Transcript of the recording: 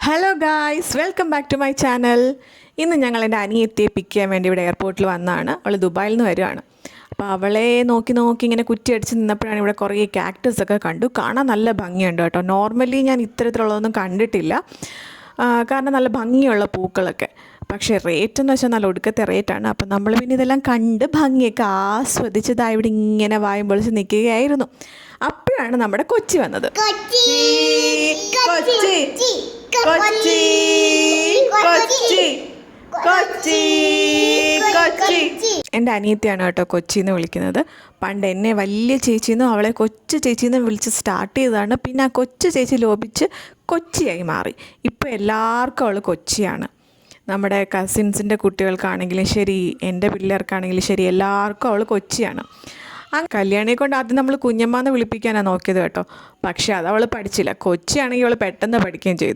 Hello guys, welcome back to my channel. ഇന്ന് ഞങ്ങൾ എൻ്റെ അനിയത്തിയെ പിക്ക് ചെയ്യാൻ വേണ്ടി ഇവിടെ എയർപോർട്ടിൽ വന്നതാണ്. അവൾ ദുബായിൽ നിന്ന് വരുവാണ്. അപ്പോൾ അവളെ നോക്കി ഇങ്ങനെ കുറ്റി അടിച്ച് നിന്നപ്പോഴാണ് ഇവിടെ കുറേ ക്യാക്ടസ് ഒക്കെ കണ്ടു. കാണാൻ നല്ല ഭംഗിയുണ്ട് കേട്ടോ. നോർമലി ഞാൻ ഇത്തരത്തിലുള്ളതൊന്നും കണ്ടിട്ടില്ല, കാരണം നല്ല ഭംഗിയുള്ള പൂക്കളൊക്കെ. പക്ഷേ റേറ്റ് എന്ന് വെച്ചാൽ നല്ല ഒടുക്കത്തെ റേറ്റാണ്. അപ്പം നമ്മൾ പിന്നെ ഇതെല്ലാം കണ്ട് ഭംഗിയൊക്കെ ആസ്വദിച്ചതായി ഇവിടെ ഇങ്ങനെ വായും പൊളിച്ച് നിൽക്കുകയായിരുന്നു. അപ്പോഴാണ് നമ്മുടെ കൊച്ചി വന്നത്. എൻ്റെ അനിയത്തിയാണ് കേട്ടോ കൊച്ചിന്ന് വിളിക്കുന്നത്. പണ്ട് എന്നെ വലിയ ചേച്ചിന്നും അവളെ കൊച്ചു ചേച്ചിന്നും വിളിച്ച് സ്റ്റാർട്ട് ചെയ്തതാണ്. പിന്നെ ആ കൊച്ചു ചേച്ചി ലോപിച്ച് കൊച്ചിയായി മാറി. ഇപ്പോൾ എല്ലാവർക്കും അവൾ കൊച്ചിയാണ്. നമ്മുടെ കസിൻസിൻ്റെ കുട്ടികൾക്കാണെങ്കിലും ശരി, എൻ്റെ പിള്ളേർക്കാണെങ്കിലും ശരി, എല്ലാവർക്കും അവൾ കൊച്ചിയാണ്. ആ കല്യാണിയെ കൊണ്ട് ആദ്യം നമ്മൾ കുഞ്ഞമ്മ എന്ന് വിളിപ്പിക്കാനാണ് നോക്കിയത് കേട്ടോ. പക്ഷേ അത് അവൾ പഠിച്ചില്ല. കൊച്ചിയാണെങ്കിൽ അവൾ പെട്ടെന്ന് പഠിക്കുകയും ചെയ്തു.